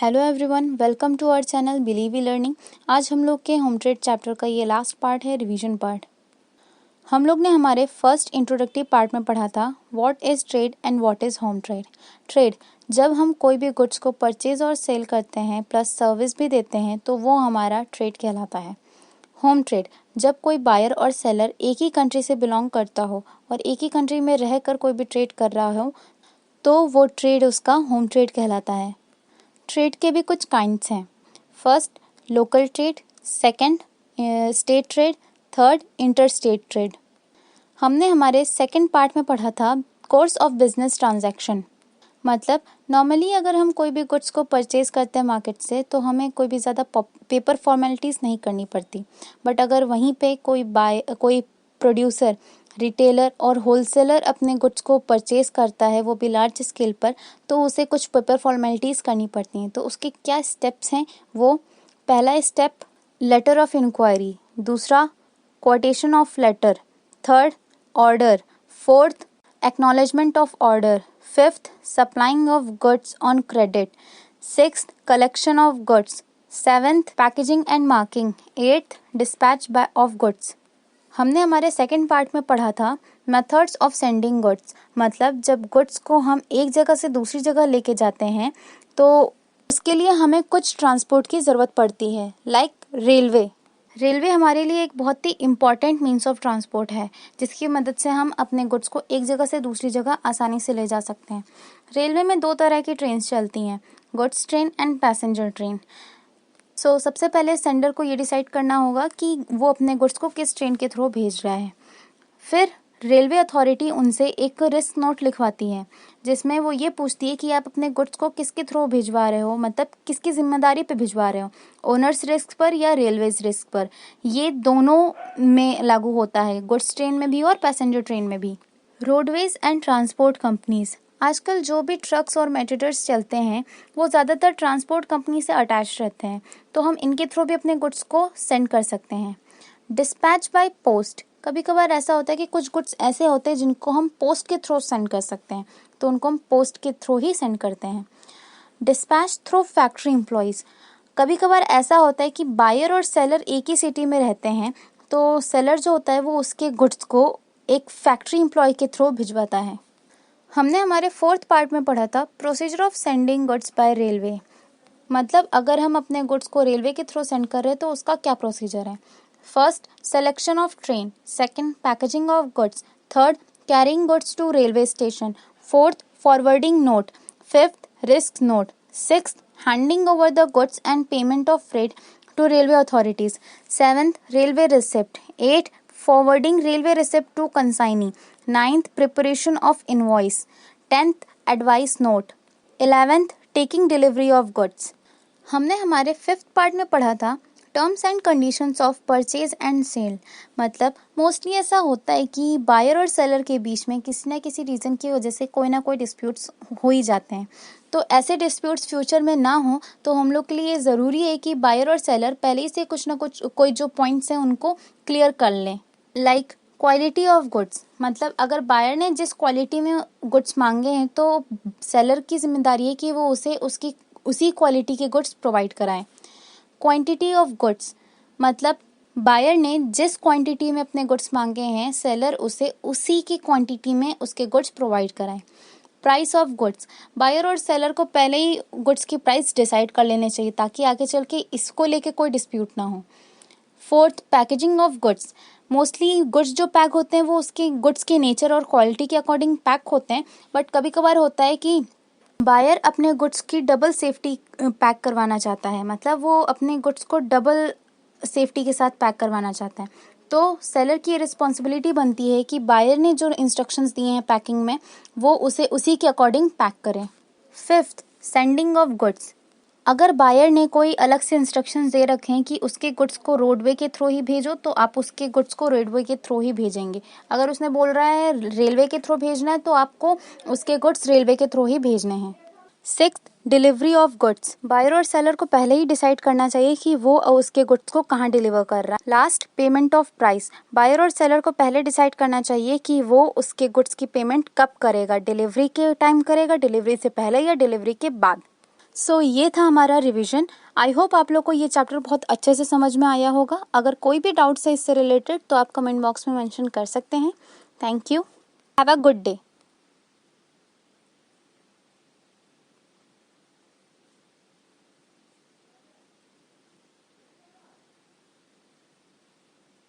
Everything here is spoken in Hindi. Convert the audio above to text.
Hello everyone, welcome to our channel believe in learning. आज हम लोग के होम ट्रेड चैप्टर का ये लास्ट पार्ट है, रिवीजन पार्ट। हम लोग ने हमारे फर्स्ट इंट्रोडक्टिव पार्ट में पढ़ा था what is trade and what is home trade. Trade जब हम कोई भी गुड्स को परचेज और सेल करते हैं प्लस सर्विस भी देते हैं तो वो हमारा ट्रेड कहलाता है। होम ट्रेड जब कोई बायर और सेलर एक ही कंट्री से बिलोंग करता हो और एक ही कंट्री में रहकर कोई भी ट्रेड कर रहा हो तो वो ट्रेड उसका होम ट्रेड कहलाता है। ट्रेड के भी कुछ काइंड्स हैं। First local trade, second state trade, third inter state trade. हमने हमारे सेकंड पार्ट में पढ़ा था कोर्स ऑफ बिजनेस ट्रांजैक्शन। मतलब नॉर्मली अगर हम कोई भी गुड्स को परचेज करते हैं मार्केट से तो हमें कोई भी ज़्यादा पेपर फॉर्मेलिटीज़ नहीं करनी पड़ती। बट अगर वहीं पे कोई प्रोड्यूसर, रिटेलर और होलसेलर अपने गुड्स को परचेज करता है, वो भी लार्ज स्केल पर, तो उसे कुछ पेपर फॉर्मेलिटीज़ करनी पड़ती हैं। तो उसके क्या स्टेप्स हैं वो, पहला स्टेप लेटर ऑफ इंक्वायरी, दूसरा quotation of letter, third order, fourth acknowledgement of order, fifth supplying of goods on credit, sixth collection of goods, seventh packaging and marking, eighth dispatch by of goods. हमने हमारे सेकंड पार्ट में पढ़ा था मेथड्स ऑफ सेंडिंग गुड्स। मतलब जब गुड्स को हम एक जगह से दूसरी जगह लेके जाते हैं तो उसके लिए हमें कुछ ट्रांसपोर्ट की ज़रूरत पड़ती है, लाइक रेलवे। रेलवे हमारे लिए एक बहुत ही इम्पॉर्टेंट मीन्स ऑफ ट्रांसपोर्ट है जिसकी मदद से हम अपने गुड्स को एक जगह से दूसरी जगह आसानी से ले जा सकते हैं। रेलवे में दो तरह की ट्रेन चलती हैं, goods train and passenger train. सबसे पहले सेंडर को ये डिसाइड करना होगा कि वो अपने गुड्स को किस ट्रेन के थ्रू भेज रहा है। फिर रेलवे अथॉरिटी उनसे एक रिस्क नोट लिखवाती है जिसमें वो ये पूछती है कि आप अपने गुड्स को किसके थ्रू भिजवा रहे हो, मतलब किसकी जिम्मेदारी पे भिजवा रहे हो, ओनर्स रिस्क पर या रेलवेज रिस्क पर। ये दोनों में लागू होता है, गुड्स ट्रेन में भी और पैसेंजर ट्रेन में भी। रोडवेज एंड ट्रांसपोर्ट कंपनीज, आजकल जो भी ट्रक्स और मेटेडर्स चलते हैं वो ज़्यादातर ट्रांसपोर्ट कंपनी से अटैच रहते हैं, तो हम इनके थ्रू भी अपने गुड्स को सेंड कर सकते हैं। डिस्पैच बाय पोस्ट, कभी कभार ऐसा होता है कि कुछ गुड्स ऐसे होते हैं जिनको हम पोस्ट के थ्रू सेंड कर सकते हैं, तो उनको हम पोस्ट के थ्रू ही सेंड करते हैं। डिस्पैच थ्रू फैक्ट्री एम्प्लॉयज़, कभी कभार ऐसा होता है कि बायर और सेलर एक ही सिटी में रहते हैं, तो सेलर जो होता है वो उसके गुड्स को एक फैक्ट्री एम्प्लॉय के थ्रू भिजवाता है। हमने हमारे फोर्थ पार्ट में पढ़ा था procedure of sending goods by railway. मतलब अगर हम अपने गुड्स को रेलवे के थ्रू सेंड कर रहे हैं तो उसका क्या प्रोसीजर है। First selection of train, second packaging of goods, third carrying goods to railway station, fourth forwarding note, fifth risk note, sixth handing over the goods and payment of freight to railway authorities, seventh railway receipt, eight forwarding railway receipt to consignee, ninth preparation of invoice, tenth advice note, 11th taking delivery of goods. हमने हमारे फिफ्थ पार्ट में पढ़ा था terms and conditions of purchase and cell. मतलब मोस्टली ऐसा होता है कि बायर और सेलर के बीच में किसी ना किसी रीज़न की वजह से कोई ना कोई डिस्प्यूट्स हो ही जाते हैं, तो ऐसे डिस्प्यूट्स फ्यूचर में ना हो तो हम लोग के लिए ज़रूरी है कि बायर और सेलर पहले ही से कुछ ना कुछ कोई जो पॉइंट्स हैं उनको क्लियर कर लें। लाइक क्वालिटी ऑफ गुड्स, मतलब अगर बायर ने जिस क्वालिटी में गुड्स मांगे हैं तो सेलर की जिम्मेदारी है कि वो उसे उसी क्वालिटी के गुड्स प्रोवाइड कराएं। क्वांटिटी ऑफ गुड्स, मतलब बायर ने जिस क्वांटिटी में अपने गुड्स मांगे हैं सेलर उसे उसी की क्वांटिटी में उसके गुड्स प्रोवाइड कराएं। प्राइस ऑफ गुड्स, बायर और सेलर को पहले ही गुड्स की प्राइस डिसाइड कर लेने चाहिए ताकि आगे चल के इसको लेके कोई डिस्प्यूट ना हो। Fourth packaging of goods, mostly goods जो पैक होते हैं वो उसके गुड्स के नेचर और क्वालिटी के अकॉर्डिंग पैक होते हैं, बट कभी कभार होता है कि बायर अपने गुड्स की डबल सेफ्टी पैक करवाना चाहता है, मतलब वो अपने गुड्स को डबल सेफ्टी के साथ पैक करवाना चाहता है, तो सेलर की रिस्पॉन्सिबिलिटी बनती है कि बायर ने जो इंस्ट्रक्शंस दिए हैं पैकिंग में वो उसे उसी के अकॉर्डिंग पैक करें। फिफ्थ सेंडिंग ऑफ गुड्स, अगर बायर ने कोई अलग से इंस्ट्रक्शंस दे रखे हैं कि उसके गुड्स को रोडवे के थ्रू ही भेजो तो आप उसके गुड्स को रोडवे के थ्रू ही भेजेंगे। अगर उसने बोल रहा है रेलवे के थ्रू भेजना है तो आपको उसके गुड्स रेलवे के थ्रू ही भेजने हैं। Sixth delivery of goods, buyer और सेलर को पहले ही डिसाइड करना चाहिए कि वो उसके गुड्स को कहाँ डिलीवर कर रहा है। Last payment of price, buyer और सेलर को पहले डिसाइड करना चाहिए कि वो उसके गुड्स की पेमेंट कब करेगा, डिलीवरी के टाइम करेगा, डिलीवरी से पहले या डिलीवरी के बाद। सो ये था हमारा रिवीजन। आई होप आप लोग को ये चैप्टर बहुत अच्छे से समझ में आया होगा। अगर कोई भी डाउट्स है इससे रिलेटेड तो आप कमेंट बॉक्स में मेंशन कर सकते हैं। Thank you. Have a good day.